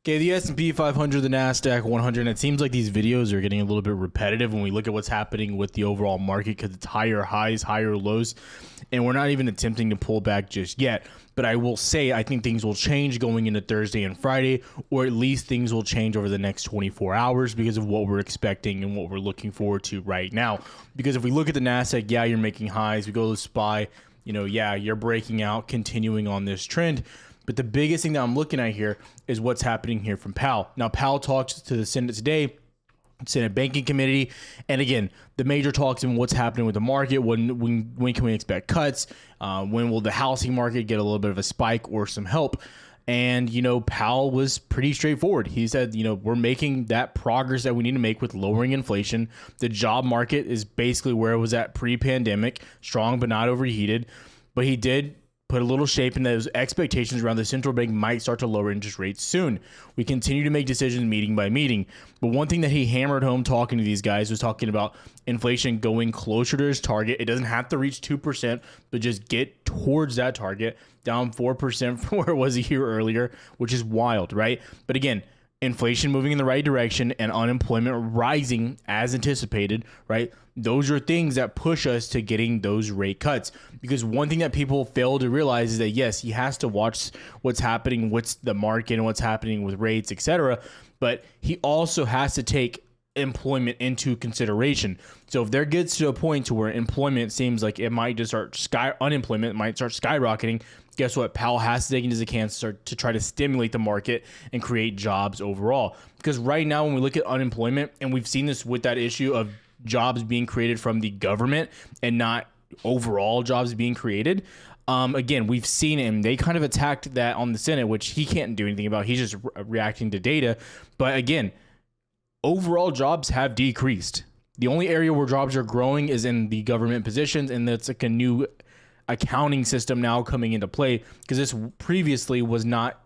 Okay, the S&P 500, the Nasdaq 100, it seems like these videos are getting a little bit repetitive when we look at what's happening with the overall market because it's higher highs, higher lows, and we're not even attempting to pull back just yet. But I will say I think things will change going into Thursday and Friday, or at least things will change over the next 24 hours because of what we're expecting and what we're looking forward to right now. Because if we look at the Nasdaq, yeah, you're making highs. We go to SPY, yeah, you're breaking out, continuing on this trend. But the biggest thing that I'm looking at here is what's happening here from Powell. Now, Powell talks to the Senate today, Senate Banking Committee. And again, the major talks in what's happening with the market. When can we expect cuts? When will the housing market get a little bit of a spike or some help? And, Powell was pretty straightforward. He said, we're making that progress that we need to make with lowering inflation. The job market is basically where it was at pre-pandemic, strong but not overheated. But he did put a little shape in those expectations around the central bank might start to lower interest rates soon. We continue to make decisions meeting by meeting. But one thing that he hammered home talking to these guys was talking about inflation going closer to his target. It doesn't have to reach 2%, but just get towards that target, down 4% from where it was a year earlier, which is wild, right? But again, inflation moving in the right direction and unemployment rising as anticipated, right? Those are things that push us to getting those rate cuts. Because one thing that people fail to realize is that, yes, he has to watch what's happening with the market and what's happening with rates, etc. But he also has to take employment into consideration. So if there gets to a point to where employment seems like it might just unemployment might start skyrocketing, guess what? Powell has to take into account to try to stimulate the market and create jobs overall. Because right now, when we look at unemployment, and we've seen this with that issue of jobs being created from the government and not overall jobs being created. Again, we've seen him. They kind of attacked that on the Senate, which he can't do anything about. He's just reacting to data. But again, overall jobs have decreased. The only area where jobs are growing is in the government positions, and that's like a new accounting system now coming into play because this previously was not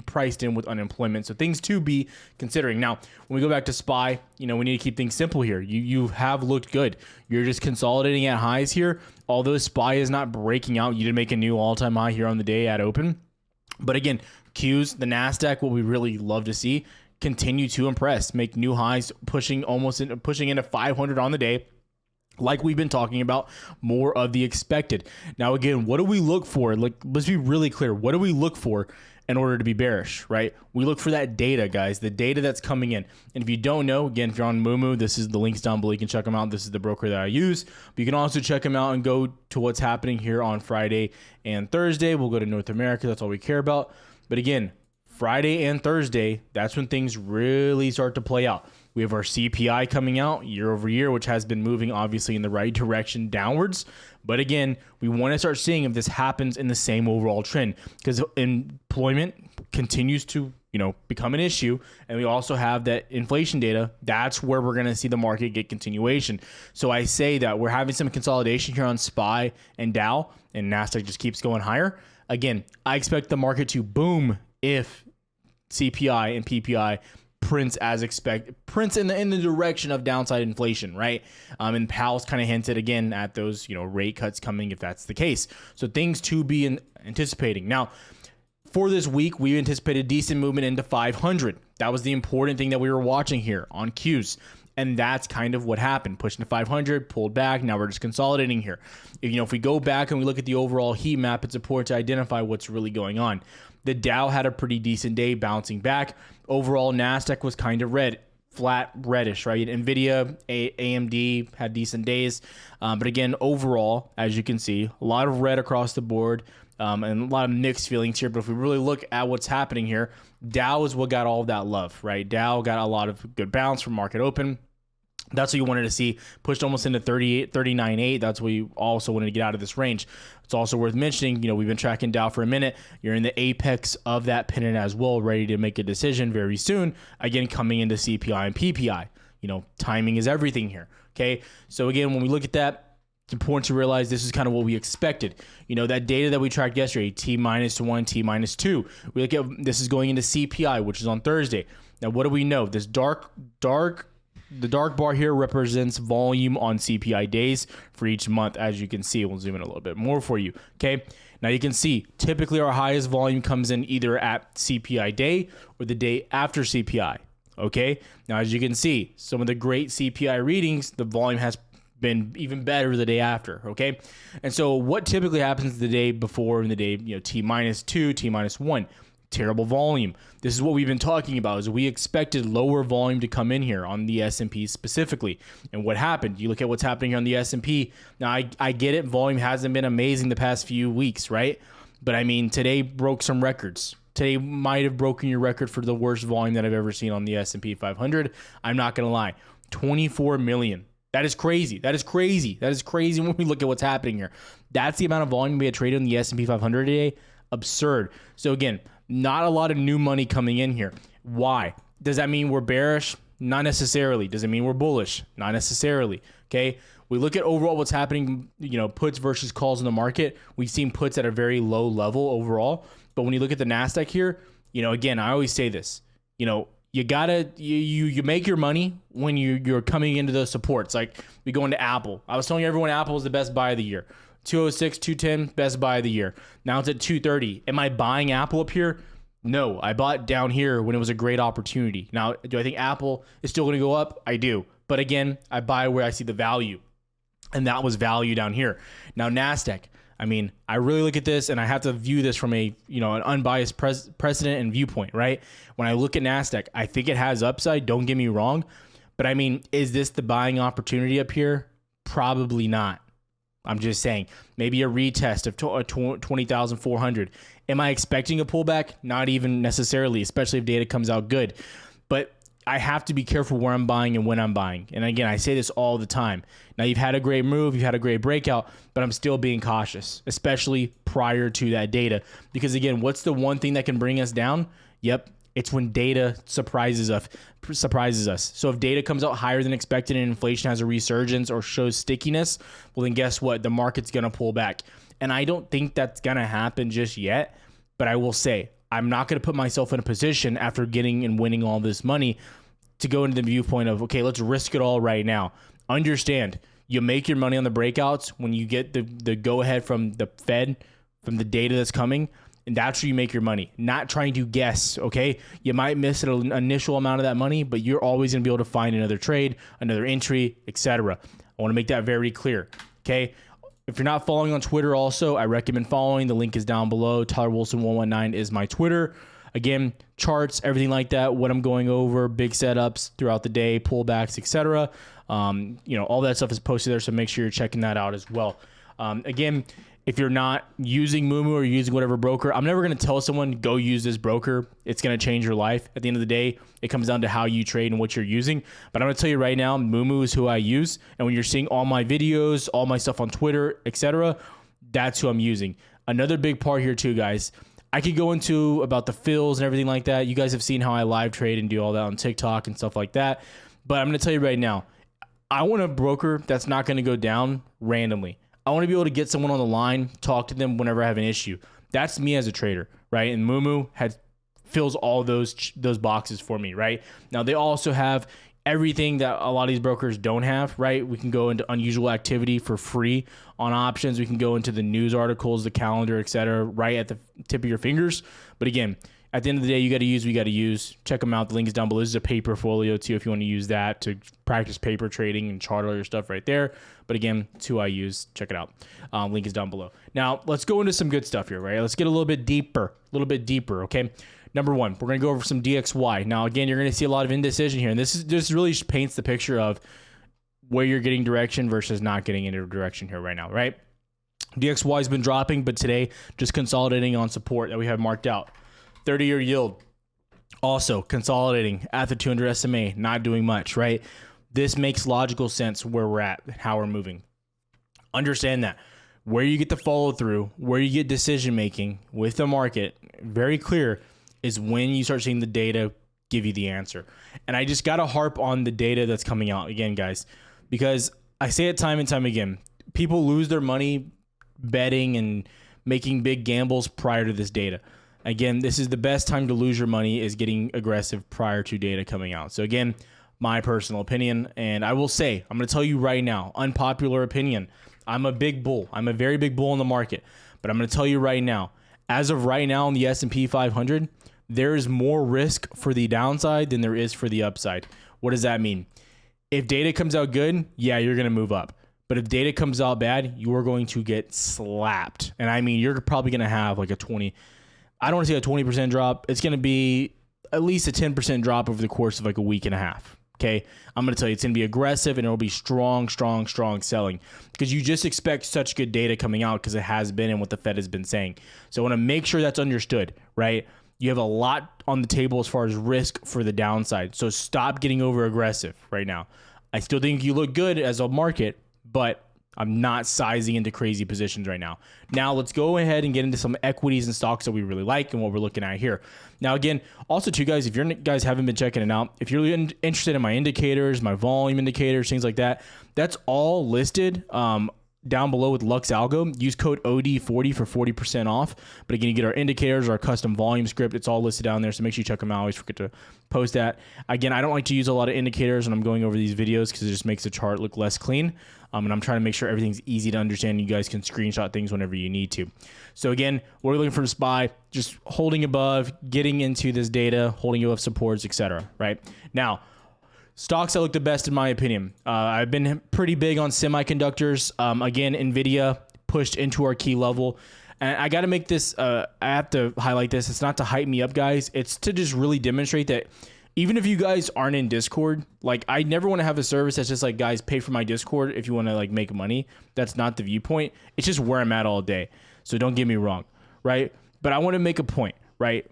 priced in with unemployment. So things to be considering. Now, when we go back to SPY, we need to keep things simple here. You have looked good. You're just consolidating at highs here. Although SPY is not breaking out, you did make a new all-time high here on the day at open. But again, Qs, the Nasdaq, what we really love to see, continue to impress, make new highs, pushing into 500 on the day. Like we've been talking about, more of the expected. Now, again, what do we look for? Let's be really clear. What do we look for in order to be bearish, right? We look for that data, guys, the data that's coming in. And if you don't know, again, if you're on Moomoo, this is the links down below. You can check them out. This is the broker that I use. But you can also check them out and go to what's happening here on Friday and Thursday. We'll go to North America. That's all we care about. But again, Friday and Thursday, that's when things really start to play out. We have our CPI coming out year over year, which has been moving obviously in the right direction downwards. But again, we want to start seeing if this happens in the same overall trend because employment continues to, become an issue. And we also have that inflation data. That's where we're going to see the market get continuation. So I say that we're having some consolidation here on SPY and Dow, and Nasdaq just keeps going higher. Again, I expect the market to boom if CPI and PPI prints as expected, prints in the direction of downside inflation, right? And Powell's kind of hinted again at those, rate cuts coming if that's the case. So things to be anticipating. Now, for this week, we anticipated decent movement into 500. That was the important thing that we were watching here on Qs. And that's kind of what happened. Pushed to 500, pulled back. Now we're just consolidating here. If we go back and we look at the overall heat map, it's important to identify what's really going on. The Dow had a pretty decent day bouncing back. Overall, Nasdaq was kind of red, flat reddish, right? NVIDIA, AMD had decent days. But again, overall, as you can see, a lot of red across the board and a lot of mixed feelings here. But if we really look at what's happening here, Dow is what got all of that love, right? Dow got a lot of good bounce from market open. That's what you wanted to see, pushed almost into 39.8. That's what you also wanted to get out of this range. It's also worth mentioning, we've been tracking Dow for a minute. You're in the apex of that pennant as well, ready to make a decision very soon. Again, coming into CPI and PPI. Timing is everything here. Okay. So again, when we look at that, it's important to realize this is kind of what we expected. That data that we tracked yesterday, T-1, T-2. We look at this is going into CPI, which is on Thursday. Now, what do we know? This the dark bar here represents volume on CPI days for each month, as you can see. We'll zoom in a little bit more for you. Okay. Now you can see typically our highest volume comes in either at CPI day or the day after CPI. Okay. Now, as you can see, some of the great CPI readings, the volume has been even better the day after. Okay. And so what typically happens the day before and the day, T-2, T-1, terrible volume. This is what we've been talking about, is we expected lower volume to come in here on the S&P specifically. And what happened? You look at what's happening here on the S&P. Now, I get it. Volume hasn't been amazing the past few weeks, right? But I mean, today broke some records. Today might have broken your record for the worst volume that I've ever seen on the S&P 500. I'm not going to lie. 24 million. That is crazy. That is crazy. That is crazy when we look at what's happening here. That's the amount of volume we had traded on the S&P 500 today. Absurd. So again, not a lot of new money coming in here. Why? Does that mean we're bearish? Not necessarily. Does it mean we're bullish? Not necessarily. Okay. We look at overall what's happening, puts versus calls in the market. We've seen puts at a very low level overall. But when you look at the Nasdaq here, again, I always say this, you gotta, you make your money when you're coming into those supports. Like we go into Apple. I was telling everyone Apple is the best buy of the year. 206, 210, best buy of the year. Now it's at 230. Am I buying Apple up here? No, I bought down here when it was a great opportunity. Now, do I think Apple is still going to go up? I do. But again, I buy where I see the value. And that was value down here. Now, Nasdaq. I mean, I really look at this and I have to view this from an unbiased precedent and viewpoint, right? When I look at Nasdaq, I think it has upside. Don't get me wrong. But I mean, is this the buying opportunity up here? Probably not. I'm just saying, maybe a retest of 20,400. Am I expecting a pullback? Not even necessarily, especially if data comes out good. But I have to be careful where I'm buying and when I'm buying. And again, I say this all the time. Now, you've had a great move, you've had a great breakout, but I'm still being cautious, especially prior to that data. Because again, what's the one thing that can bring us down? Yep. It's when data surprises us. So if data comes out higher than expected and inflation has a resurgence or shows stickiness, well, then guess what? The market's going to pull back. And I don't think that's going to happen just yet. But I will say, I'm not going to put myself in a position after getting and winning all this money to go into the viewpoint of, okay, let's risk it all right now. Understand, you make your money on the breakouts when you get the go-ahead from the Fed, from the data that's coming. And that's where you make your money, not trying to guess, okay? You might miss an initial amount of that money, but you're always going to be able to find another trade, another entry, etc. I want to make that very clear, okay? If you're not following on Twitter also, I recommend following. The link is down below. Tyler Wilson 119 is my Twitter. Again, charts, everything like that, what I'm going over, big setups throughout the day, pullbacks, etc. All that stuff is posted there, so make sure you're checking that out as well. Again, if you're not using Moomoo or using whatever broker, I'm never going to tell someone, go use this broker. It's going to change your life. At the end of the day, it comes down to how you trade and what you're using. But I'm going to tell you right now, Moomoo is who I use. And when you're seeing all my videos, all my stuff on Twitter, etc., that's who I'm using. Another big part here too, guys. I could go into about the fills and everything like that. You guys have seen how I live trade and do all that on TikTok and stuff like that. But I'm going to tell you right now, I want a broker that's not going to go down randomly. I want to be able to get someone on the line, talk to them whenever I have an issue. That's me as a trader, right? And Moomoo fills all those boxes for me, right? Now, they also have everything that a lot of these brokers don't have, right? We can go into unusual activity for free on options. We can go into the news articles, the calendar, etc., right at the tip of your fingers. But again, at the end of the day, you got to use what you got to use. Check them out. The link is down below. This is a paper folio too if you want to use that to practice paper trading and chart all your stuff right there. But again, it's who I use. Check it out. Link is down below. Now, let's go into some good stuff here, right? Let's get a little bit deeper, okay? Number one, we're going to go over some DXY. Now, again, you're going to see a lot of indecision here. And this really paints the picture of where you're getting direction versus not getting into direction here right now, right? DXY has been dropping, but today just consolidating on support that we have marked out. 30-year yield also consolidating at the 200 SMA, not doing much, right? This makes logical sense where we're at, how we're moving. Understand that. Where you get the follow through, where you get decision making with the market, very clear, is when you start seeing the data give you the answer. And I just got to harp on the data that's coming out again, guys, because I say it time and time again. People lose their money betting and making big gambles prior to this data. Again, this is the best time to lose your money, is getting aggressive prior to data coming out. So again, my personal opinion, and I will say, I'm going to tell you right now, unpopular opinion, I'm a big bull. I'm a very big bull in the market. But I'm going to tell you right now, as of right now on the S&P 500, there is more risk for the downside than there is for the upside. What does that mean? If data comes out good, yeah, you're going to move up. But if data comes out bad, you are going to get slapped. And I mean, you're probably going to have like a 20, I don't want to say a 20% drop. It's going to be at least a 10% drop over the course of like a week and a half. Okay. I'm going to tell you, it's going to be aggressive and it'll be strong selling because you just expect such good data coming out because it has been and what the Fed has been saying. So I want to make sure that's understood, right? You have a lot on the table as far as risk for the downside. So stop getting over aggressive right now. I still think you look good as a market, but I'm not sizing into crazy positions right now. Now let's go ahead and get into some equities and stocks that we really like and what we're looking at here. Now, again, also too, guys, if you guys haven't been checking it out, if you're interested in my indicators, my volume indicators, things like that, that's all listed down below with Lux Algo. Use code OD40 for 40% off. But again, you get our indicators, our custom volume script. It's all listed down there, so make sure you check them out. I always forget to post that. Again, I don't like to use a lot of indicators when I'm going over these videos because it just makes the chart look less clean. And I'm trying to make sure everything's easy to understand. You guys can screenshot things whenever you need to. So again, we're looking for SPY, just holding above, getting into this data, holding above supports, etc. Right now, stocks that look the best in my opinion. I've been pretty big on semiconductors. Again, NVIDIA pushed into our key level. And I got to make this, I have to highlight this. It's not to hype me up, guys. It's to just really demonstrate that even if you guys aren't in Discord, like I never want to have a service that's just like, guys, pay for my Discord if you want to like make money. That's not the viewpoint. It's just where I'm at all day. So don't get me wrong, right? But I want to make a point, right?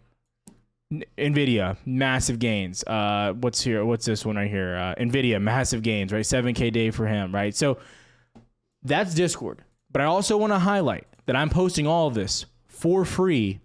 NVIDIA, massive gains. What's here? What's this one right here? NVIDIA, massive gains, right? 7K day for him, right? So that's Discord. But I also want to highlight that I'm posting all of this for free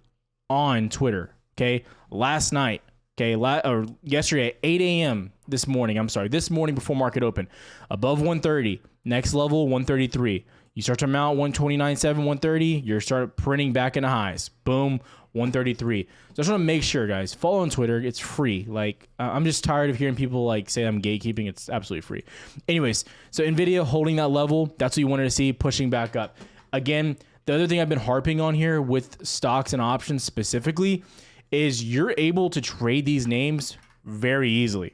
on Twitter, okay? Last night, okay, or yesterday at 8 a.m. this morning before market open, above 130, next level 133. You start to mount 129.7, 130, you start printing back into highs. Boom, 133. So I just want to make sure, guys, follow on Twitter. It's free. Like, I'm just tired of hearing people like say I'm gatekeeping. It's absolutely free. Anyways, so NVIDIA holding that level. That's what you wanted to see, pushing back up. Again, the other thing I've been harping on here with stocks and options specifically is you're able to trade these names very easily.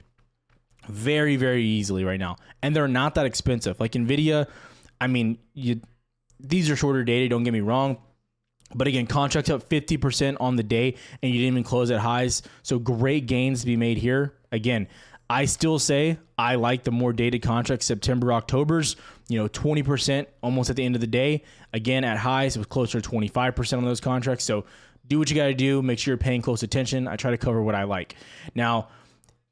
Very, very easily right now. And they're not that expensive. Like NVIDIA, I mean, these are shorter dated, don't get me wrong. But again, contracts up 50% on the day, and you didn't even close at highs. So great gains to be made here. Again, I still say I like the more dated contracts, September, October's, 20% almost at the end of the day. Again, at highs, it was closer to 25% on those contracts. So do what you got to do. Make sure you're paying close attention. I try to cover what I like. Now,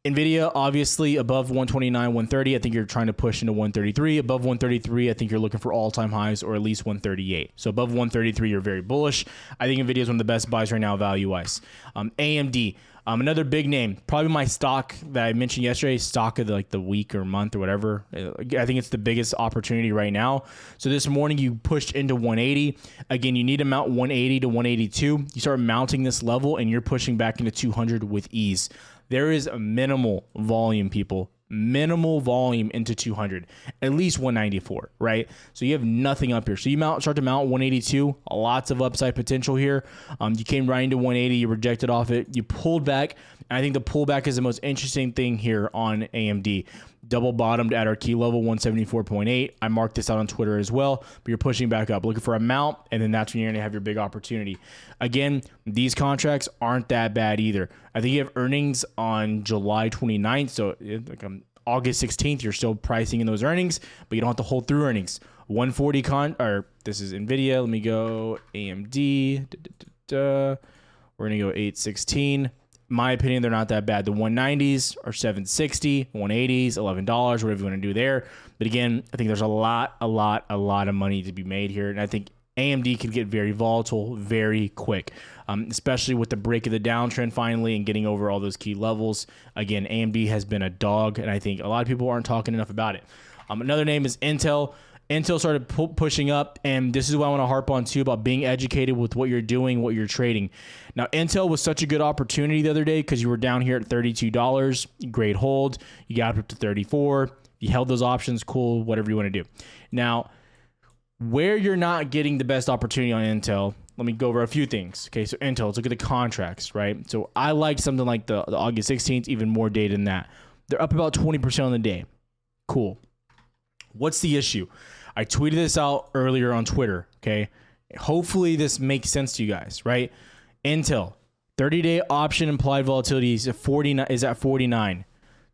NVIDIA, obviously, above 129, 130. I think you're trying to push into 133. Above 133, I think you're looking for all-time highs or at least 138. So above 133, you're very bullish. I think NVIDIA is one of the best buys right now, value-wise. AMD, another big name. Probably my stock that I mentioned yesterday, stock of the week or month or whatever. I think it's the biggest opportunity right now. So this morning, you pushed into 180. Again, you need to mount 180 to 182. You start mounting this level, and you're pushing back into 200 with ease. There is a minimal volume, people. Minimal volume into 200, at least 194, right? So you have nothing up here. So you start to mount 182, lots of upside potential here. You came right into 180, you rejected off it, you pulled back. And I think the pullback is the most interesting thing here on AMD. Double bottomed at our key level, 174.8. I marked this out on Twitter as well, but you're pushing back up, looking for a mount, and then that's when you're going to have your big opportunity. Again, these contracts aren't that bad either. I think you have earnings on July 29th, so like August 16th, you're still pricing in those earnings, but you don't have to hold through earnings. 140 this is NVIDIA. Let me go AMD. We're going to go 816. My opinion, they're not that bad. The 190s are $760, 180s, $11, whatever you want to do there. But again, I think there's a lot of money to be made here. And I think AMD can get very volatile very quick, especially with the break of the downtrend finally and getting over all those key levels. Again, AMD has been a dog, and I think a lot of people aren't talking enough about it. Another name is Intel. Intel started pushing up, and this is what I want to harp on too about being educated with what you're doing, what you're trading. Now, Intel was such a good opportunity the other day because you were down here at $32. Great hold. You got up to 34. You held those options. Cool. Whatever you want to do. Now, Where you're not getting the best opportunity on Intel, let me go over a few things. Okay, so Intel, let's look at the contracts, right? So I like something like the August 16th, even more data than that. They're up about 20% on the day. Cool. What's the issue? I tweeted this out earlier on Twitter, okay? Hopefully this makes sense to you guys, right? Intel, 30-day option implied volatility is at 49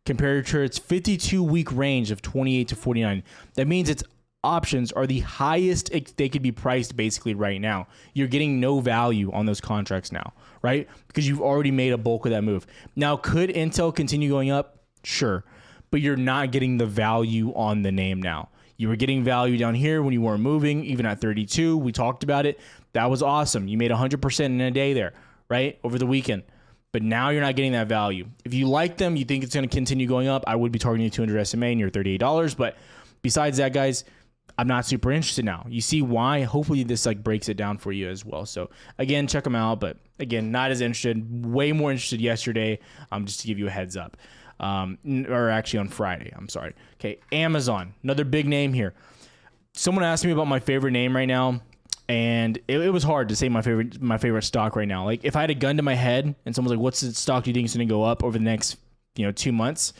compared to its 52-week range of 28 to 49. That means its options are the highest they could be priced basically right now. You're getting no value on those contracts now, right? Because you've already made a bulk of that move. Now, could Intel continue going up? Sure. But you're not getting the value on the name now. You were getting value down here when you weren't moving, even at 32. We talked about it. That was awesome. You made 100% in a day there, right? Over the weekend. But now you're not getting that value. If you like them, you think it's going to continue going up, I would be targeting 200 SMA and you're $38. But besides that, guys, I'm not super interested now. You see why? Hopefully this like breaks it down for you as well. So again, check them out. But again, not as interested. Way more interested yesterday. Just to give you a heads up. Or actually on Friday. I'm sorry. Okay, Amazon, another big name here. Someone asked me about my favorite name right now, and it was hard to say my favorite stock right now. Like if I had a gun to my head and someone's like, "What's the stock do you think is going to go up over the next 2 months?"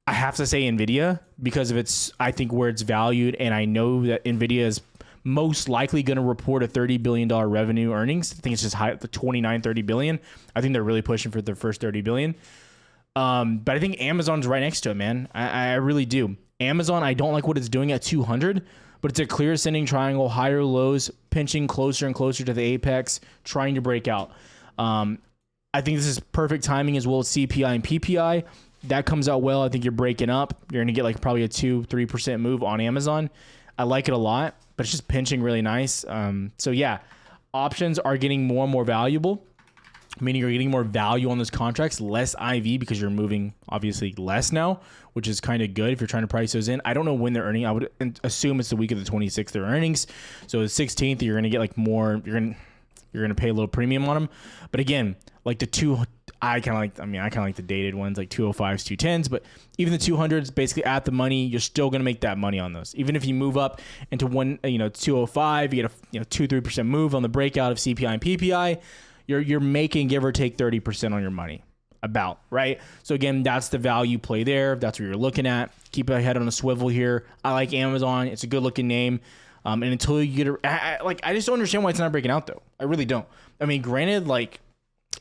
I have to say NVIDIA because of I think where it's valued, and I know that NVIDIA is most likely going to report a $30 billion revenue earnings. I think it's just high, the 29-30 billion. I think they're really pushing for their first 30 billion. But I think Amazon's right next to it, man. I really do. Amazon, I don't like what it's doing at 200, but it's a clear ascending triangle, higher lows, pinching closer and closer to the apex, trying to break out. I think this is perfect timing as well as CPI and PPI. That comes out well. I think you're breaking up. You're going to get like probably a 2-3% move on Amazon. I like it a lot, but it's just pinching really nice. So yeah, options are getting more and more valuable. Meaning you're getting more value on those contracts, less IV because you're moving obviously less now, which is kind of good if you're trying to price those in. I don't know when they're earning. I would assume it's the week of the 26th their earnings. So the 16th you're going to get like more. You're going to pay a little premium on them. But again, like I kind of like the dated ones like 205s, 210s, but even the 200s basically at the money, you're still going to make that money on those. Even if you move up into 205, you get a 2-3% move on the breakout of CPI and PPI. You're making give or take 30% on your money about, right? So again, that's the value play there. That's what you're looking at. Keep your head on a swivel here. I like Amazon. It's a good looking name. And until you get I just don't understand why it's not breaking out though. I really don't. I mean, granted, like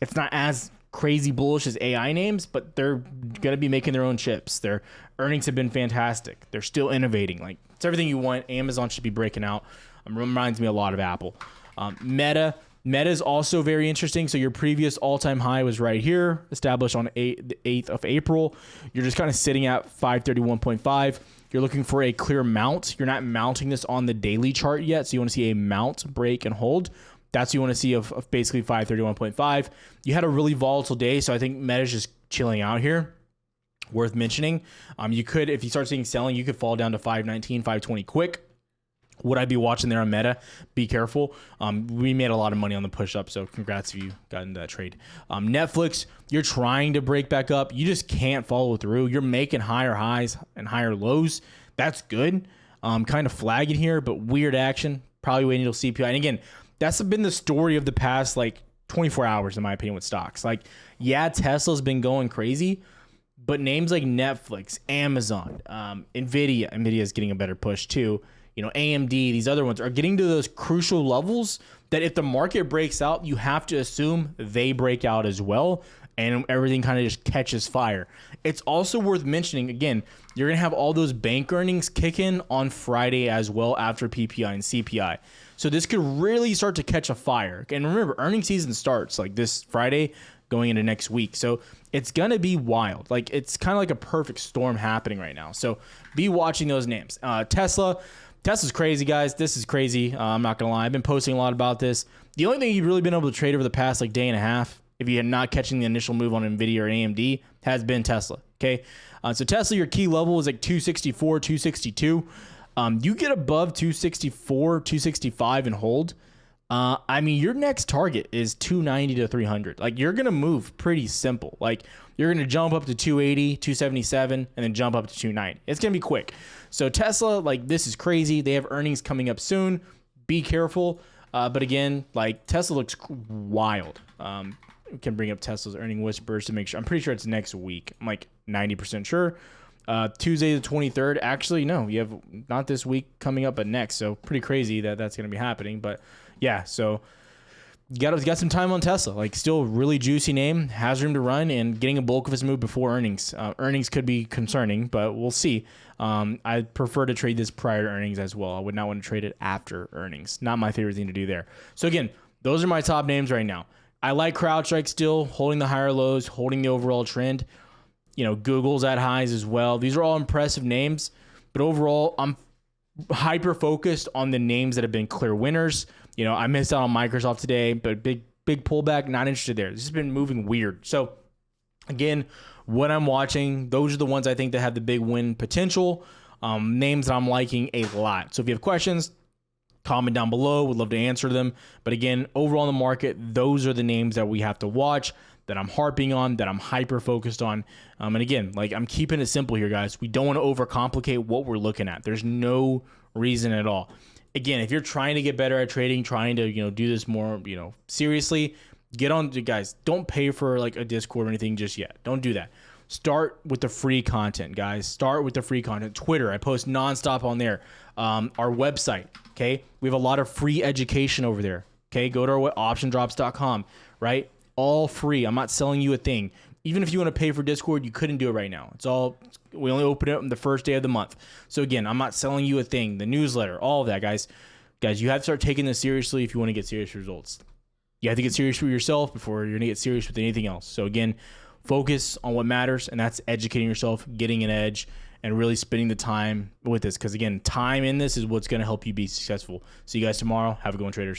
it's not as crazy bullish as AI names, but they're going to be making their own chips. Their earnings have been fantastic. They're still innovating. Like it's everything you want. Amazon should be breaking out. Reminds me a lot of Apple. Meta is also very interesting. So your previous all-time high was right here, established on the 8th of April. You're just kind of sitting at 531.5. You're looking for a clear mount. You're not mounting this on the daily chart yet. So you want to see a mount, break, and hold. That's what you want to see of basically 531.5. You had a really volatile day, so I think Meta's just chilling out here. Worth mentioning. You could, if you start seeing selling, you could fall down to 519, 520 quick. Would I be watching there on Meta? Be careful. We made a lot of money on the push up, so congrats if you got into that trade. Netflix, you're trying to break back up. You just can't follow through. You're making higher highs and higher lows. That's good. Kind of flagging here, but weird action. Probably waiting until CPI. And again, that's been the story of the past 24 hours, in my opinion, with stocks. Yeah, Tesla's been going crazy, but names like Netflix, Amazon, NVIDIA is getting a better push too. AMD, these other ones are getting to those crucial levels that if the market breaks out, you have to assume they break out as well, and everything kind of just catches fire. It's also worth mentioning, again, you're going to have all those bank earnings kick in on Friday as well after PPI and CPI. So this could really start to catch a fire. And remember, earnings season starts this Friday going into next week. So it's going to be wild. It's kind of like a perfect storm happening right now. So be watching those names. Tesla's crazy, guys. This is crazy. I'm not going to lie. I've been posting a lot about this. The only thing you've really been able to trade over the past day and a half, if you're not catching the initial move on NVIDIA or AMD, has been Tesla. Okay. So Tesla, your key level is 264, 262. You get above 264, 265 and hold. I mean, your next target is 290 to 300. Like, you're going to move pretty simple. Like, you're going to jump up to 280, 277, and then jump up to 290. It's going to be quick. So Tesla, like, this is crazy. They have earnings coming up soon. Be careful. But again, like, Tesla looks wild. We can bring up Tesla's earning whispers to make sure. I'm pretty sure it's next week. I'm like 90% sure. Tuesday the 23rd. Actually, no, you have not this week coming up, but next. So pretty crazy that that's going to be happening. But yeah, so you got some time on Tesla. Like, still really juicy name, has room to run, and getting a bulk of his move before earnings. Earnings could be concerning, but we'll see. I prefer to trade this prior to earnings as well. I would not want to trade it after earnings. Not my favorite thing to do there. So again, those are my top names right now. I like CrowdStrike still, holding the higher lows, holding the overall trend. You know, Google's at highs as well. These are all impressive names, but overall, I'm hyper focused on the names that have been clear winners. You know, I missed out on Microsoft today, but big pullback, not interested there. This has been moving weird. So again, what I'm watching, those are the ones I think that have the big win potential. Names that I'm liking a lot. So if you have questions, comment down below. Would love to answer them. But again, overall in the market, those are the names that we have to watch, that I'm harping on, that I'm hyper focused on. And again, like, I'm keeping it simple here, guys. We don't want to overcomplicate what we're looking at. There's no reason at all. Again, if you're trying to get better at trading, trying to, you know, do this more, you know, seriously, get on, guys. Don't pay for like a Discord or anything just yet. Don't do that. Start with the free content, guys. Start with the free content. Twitter, I post nonstop on there. Our website, okay? We have a lot of free education over there, okay? Go to our optiondrops.com, right? All free. I'm not selling you a thing. Even if you want to pay for Discord, you couldn't do it right now. It's all, we only open it on the first day of the month. So again, I'm not selling you a thing. The newsletter, all of that, guys. Guys, you have to start taking this seriously if you want to get serious results. You have to get serious with yourself before you're going to get serious with anything else. So again, focus on what matters, and that's educating yourself, getting an edge, and really spending the time with this. Because again, time in this is what's going to help you be successful. See you guys tomorrow. Have a good one, traders.